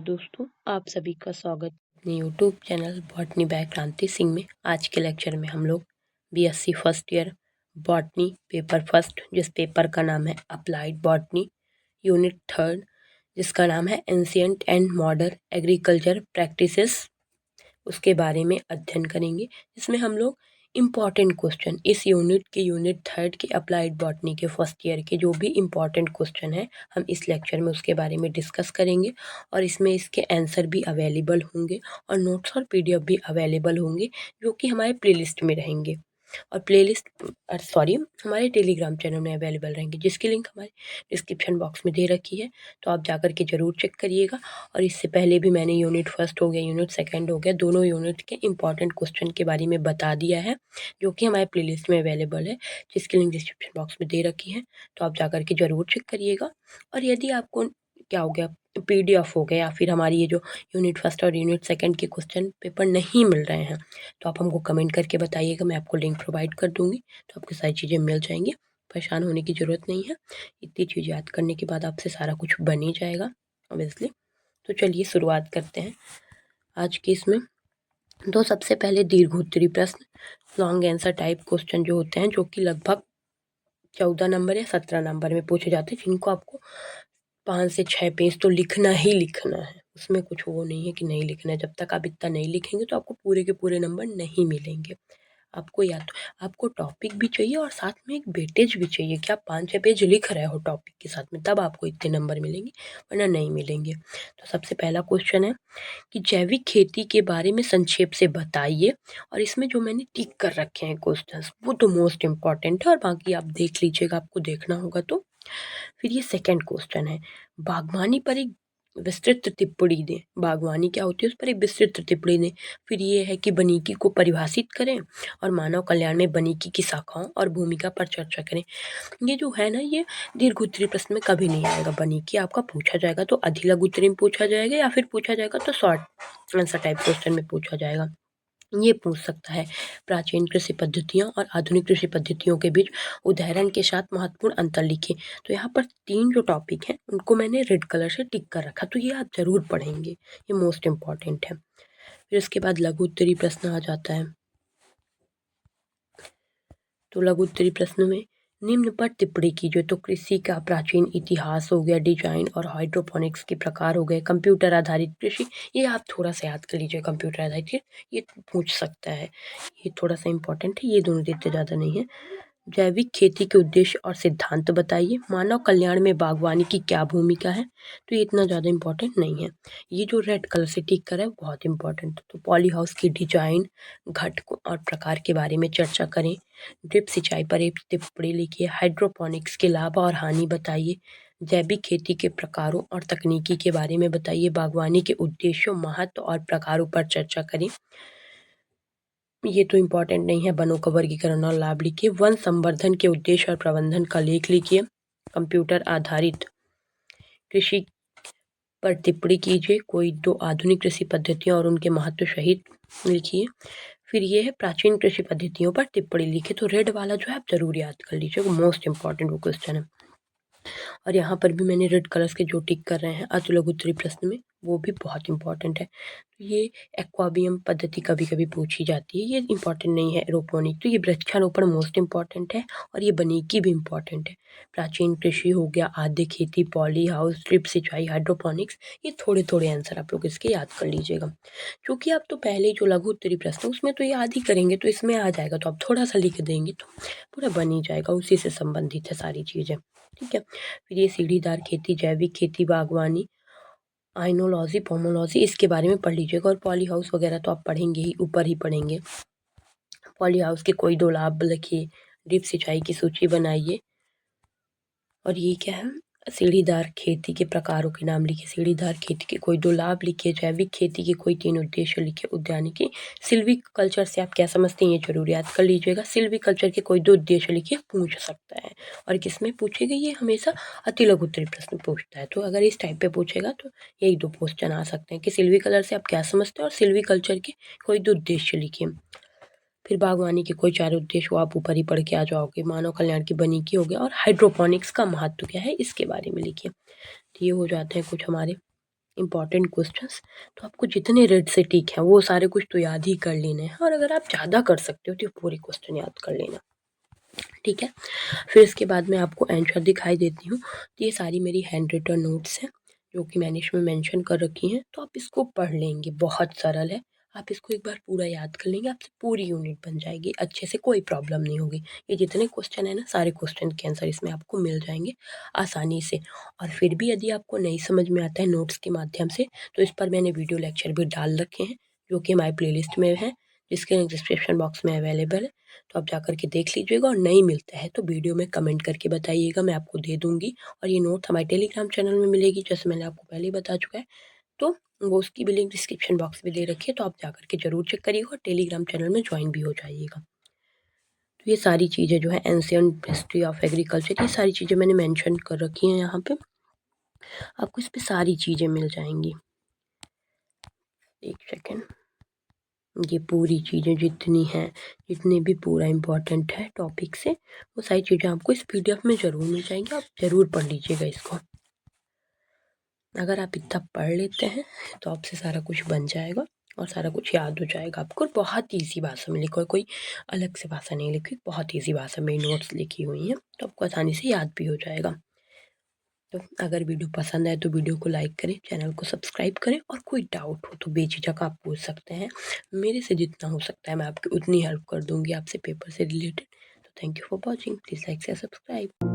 दोस्तों, आप सभी का स्वागत अपने यूट्यूब चैनल बॉटनी बाय क्रांति सिंह में। आज के लेक्चर में हम लोग BSc first year botany paper first, जिस पेपर का नाम है अप्लाइड बॉटनी, यूनिट थर्ड जिसका नाम है ancient and modern agriculture practices, उसके बारे में अध्ययन करेंगे। इसमें हम लोग इम्पॉर्टेंट क्वेश्चन इस यूनिट के यूनिट थर्ड के अप्लाइड बॉटनी के फर्स्ट ईयर के जो भी इम्पॉर्टेंट क्वेश्चन है हम इस लेक्चर में उसके बारे में डिस्कस करेंगे और इसमें इसके आंसर भी अवेलेबल होंगे और नोट्स और पीडीएफ भी अवेलेबल होंगे जो कि हमारे प्लेलिस्ट में रहेंगे और हमारे टेलीग्राम चैनल में अवेलेबल रहेंगे, जिसकी लिंक हमारे डिस्क्रिप्शन बॉक्स में दे रखी है। तो आप जाकर के ज़रूर चेक करिएगा। और इससे पहले भी मैंने यूनिट फर्स्ट हो गया, यूनिट सेकंड हो गया, दोनों यूनिट के इंपॉर्टेंट क्वेश्चन के बारे में बता दिया है जो कि हमारे प्लेलिस्ट में अवेलेबल है, जिसकी लिंक डिस्क्रिप्शन बॉक्स में दे रखी है। तो आप जाकर के ज़रूर चेक करिएगा। और यदि आपको क्या हो गया, पीडीएफ हो गया या फिर हमारी ये जो यूनिट फर्स्ट और यूनिट सेकंड के क्वेश्चन पेपर नहीं मिल रहे हैं तो आप हमको कमेंट करके बताइएगा, मैं आपको लिंक प्रोवाइड कर दूंगी, तो आपको सारी चीज़ें मिल जाएंगी। परेशान होने की ज़रूरत नहीं है, इतनी चीज़ याद करने के बाद आपसे सारा कुछ बन ही जाएगा ऑब्वियसली। तो चलिए शुरुआत करते हैं आज की इसमें। तो सबसे पहले दीर्घोत्तरी प्रश्न, लॉन्ग आंसर टाइप क्वेश्चन जो होते हैं, जो कि लगभग 14 नंबर या 17 नंबर में पूछे जाते हैं, जिनको आपको 5 से 6 पेज तो लिखना ही लिखना है। उसमें कुछ वो नहीं है कि नहीं लिखना है, जब तक आप इतना नहीं लिखेंगे तो आपको पूरे के पूरे नंबर नहीं मिलेंगे। आपको या तो आपको टॉपिक भी चाहिए और साथ में एक वेटेज भी चाहिए कि आप 5-6 पेज लिख रहे हो टॉपिक के साथ में, तब आपको इतने नंबर मिलेंगे, वरना नहीं मिलेंगे। तो सबसे पहला क्वेश्चन है कि जैविक खेती के बारे में संक्षेप से बताइए। और इसमें जो मैंने टिक कर रखे हैं क्वेश्चंस वो तो मोस्ट इम्पॉर्टेंट है और बाकी आप देख लीजिएगा, आपको देखना होगा तो। फिर ये सेकंड क्वेश्चन है, बागवानी पर एक विस्तृत टिप्पणी दें। बागवानी क्या होती है उस पर एक विस्तृत टिप्पणी दें। फिर ये है कि वानिकी को परिभाषित करें और मानव कल्याण में वानिकी की शाखाओं और भूमिका पर चर्चा करें। ये जो है ना, ये दीर्घोत्तरी प्रश्न में कभी नहीं आएगा। वानिकी आपका पूछा जाएगा तो अधिलघु उत्तरी में पूछा जाएगा या फिर पूछा जाएगा तो शॉर्ट आंसर टाइप क्वेश्चन में पूछा जाएगा। ये पूछ सकता है प्राचीन कृषि पद्धतियों और आधुनिक कृषि पद्धतियों के बीच उदाहरण के साथ महत्वपूर्ण अंतर लिखे। तो यहाँ पर 3 जो टॉपिक हैं उनको मैंने रेड कलर से टिक कर रखा, तो ये आप जरूर पढ़ेंगे, ये मोस्ट इम्पॉर्टेंट है। फिर उसके बाद लघु उत्तरी प्रश्न आ जाता है। तो लघु उत्तरी प्रश्न में निम्न पर टिप्पणी कीजिए। तो कृषि का प्राचीन इतिहास हो गया, डिजाइन और हाइड्रोपोनिक्स के प्रकार हो गए, कंप्यूटर आधारित कृषि, ये आप थोड़ा सा याद कर लीजिए। कंप्यूटर आधारित ये पूछ सकता है, ये थोड़ा सा इंपॉर्टेंट है, ये दोनों इतने ज़्यादा नहीं है। जैविक खेती के उद्देश्य और सिद्धांत बताइए। मानव कल्याण में बागवानी की क्या भूमिका है, तो ये इतना ज़्यादा इंपॉर्टेंट नहीं है। ये जो रेड कलर से टिक कर है वो बहुत इंपॉर्टेंट है। तो पॉली हाउस की डिजाइन, घटकों और प्रकार के बारे में चर्चा करें। ड्रिप सिंचाई पर एक टिप्पणी लिखिए। हाइड्रोपोनिक्स के लाभ और हानि बताइए। जैविक खेती के प्रकारों और तकनीकी के बारे में बताइए। बागवानी के उद्देश्यों, महत्व और प्रकारों पर चर्चा करें। ये तो इम्पोर्टेंट नहीं है। वनों का वर्गीकरण और लाभ लिखिए। वन संवर्धन के उद्देश्य और प्रबंधन का लेख लिखिए। कंप्यूटर आधारित कृषि पर टिप्पणी कीजिए। कोई 2 आधुनिक कृषि पद्धतियों और उनके महत्व सहित लिखिए। फिर ये है प्राचीन कृषि पद्धतियों पर टिप्पणी लिखिए। तो रेड वाला जो है आप जरूर याद कर लीजिए, वो मोस्ट इंपॉर्टेंट वो क्वेश्चन है। और यहाँ पर भी मैंने रेड कलर्स के जो टिक कर रहे हैं अतिलघु उत्तरी प्रश्न में, वो भी बहुत इंपॉर्टेंट है। तो ये एक्वाबियम पद्धति कभी कभी पूछी जाती है, ये इंपॉर्टेंट नहीं है। एरोपोनिक, तो ये वृक्षारोपण मोस्ट इंपॉर्टेंट है और ये वानिकी भी इंपॉर्टेंट है। प्राचीन कृषि हो गया, आद्य खेती, पॉली हाउस, ड्रिप सिंचाई, हाइड्रोपोनिक्स, ये थोड़े थोड़े आंसर आप लोग इसके याद कर लीजिएगा। क्योंकि आप तो पहले जो लघु उत्तरी प्रश्न उसमें तो याद ही करेंगे तो इसमें आ जाएगा, तो आप थोड़ा सा लिख देंगे तो पूरा बन ही जाएगा, उसी से संबंधित है सारी चीज़ें, ठीक है। फिर ये सीढ़ीदार खेती, जैविक खेती, बागवानी, आइनोलॉजी, पोमोलॉजी, इसके बारे में पढ़ लीजिएगा। और पॉली हाउस वगैरह तो आप पढ़ेंगे ही, ऊपर ही पढ़ेंगे। पॉली हाउस के कोई 2 लाभ लिखिए। ड्रिप सिंचाई की सूची बनाइए। और ये क्या है, सीढ़ीदार खेती के प्रकारों के नाम लिखिए। सीढ़ीदार खेती के कोई 2 लाभ लिखिए। जैविक खेती के कोई 3 उद्देश्य लिखिए। उद्यानिकी, सिल्वी कल्चर से आप क्या समझते हैं ये जरूर याद कर लीजिएगा। सिल्वी कल्चर के कोई 2 उद्देश्य लिखिए, पूछ सकता है। और किसमें पूछेगा, ये हमेशा अतिलघु उत्तरी प्रश्न पूछता है। तो अगर इस टाइप पे पूछेगा तो यही 2 क्वेश्चन आ सकते हैं कि सिल्वी कलर से आप क्या समझते हैं और सिल्वी कल्चर के कोई 2 उद्देश्य लिखिए। फिर बागवानी के कोई 4 उद्देश्य, वो आप ऊपर ही पढ़ के आ जाओगे। मानव कल्याण की वानिकी हो गया और हाइड्रोपोनिक्स का महत्व क्या है इसके बारे में लिखिए। तो ये हो जाते हैं कुछ हमारे इंपॉर्टेंट क्वेश्चंस, तो आपको जितने रेड से टिक हैं वो सारे कुछ तो याद ही कर लेने हैं, और अगर आप ज़्यादा कर सकते हो तो पूरे क्वेश्चन याद कर लेना, ठीक है। फिर इसके बाद मैं आपको आंसर दिखाई देती हूँ। तो ये सारी मेरी हैंड रिटन नोट्स हैं जो कि मैंने इसमें मेंशन कर रखी हैं, तो आप इसको पढ़ लेंगे, बहुत सरल है। आप इसको एक बार पूरा याद कर लेंगे, आपसे पूरी यूनिट बन जाएगी अच्छे से, कोई प्रॉब्लम नहीं होगी। ये जितने क्वेश्चन है ना, सारे क्वेश्चन के आंसर इसमें आपको मिल जाएंगे आसानी से। और फिर भी यदि आपको नहीं समझ में आता है नोट्स के माध्यम से, तो इस पर मैंने वीडियो लेक्चर भी डाल रखे हैं जो कि हमारी प्लेलिस्ट में है, जिसके लिंक डिस्क्रिप्शन बॉक्स में अवेलेबल है। तो आप जाकर के देख लीजिएगा, और नहीं मिलता है तो वीडियो में कमेंट करके बताइएगा, मैं आपको दे दूँगी। और ये नोट हमारे टेलीग्राम चैनल में मिलेगी, जैसे मैंने आपको पहले ही बता चुका है। तो वो उसकी भी लिंक डिस्क्रिप्शन बॉक्स में दे रखी है, तो आप जाकर के ज़रूर चेक करिएगा और टेलीग्राम चैनल में ज्वाइन भी हो जाइएगा। तो ये सारी चीज़ें जो है एंशिएंट हिस्ट्री ऑफ एग्रीकल्चर, ये सारी चीज़ें मैंने मेंशन कर रखी हैं यहाँ पे, आपको इस पे सारी चीज़ें मिल जाएँगी। एक सेकंड, ये पूरी चीज़ें जितनी हैं, जितने भी पूरा इम्पोर्टेंट है टॉपिक से, वो सारी चीज़ें आपको इस पीडीएफ में ज़रूर मिल जाएंगी, आप ज़रूर पढ़ लीजिएगा इसको। अगर आप इतना पढ़ लेते हैं तो आपसे सारा कुछ बन जाएगा और सारा कुछ याद हो जाएगा आपको। बहुत ईजी भाषा में लिखा है, कोई अलग से भाषा नहीं लिखी, बहुत ईजी भाषा में नोट्स लिखी हुई हैं, तो आपको आसानी से याद भी हो जाएगा। तो अगर वीडियो पसंद आए तो वीडियो को लाइक करें, चैनल को सब्सक्राइब करें, और कोई डाउट हो तो बेझिझक आप पूछ सकते हैं। मेरे से जितना हो सकता है मैं आपकी उतनी हेल्प कर दूंगी आपसे पेपर से रिलेटेड। तो thank you for watching, please like share subscribe.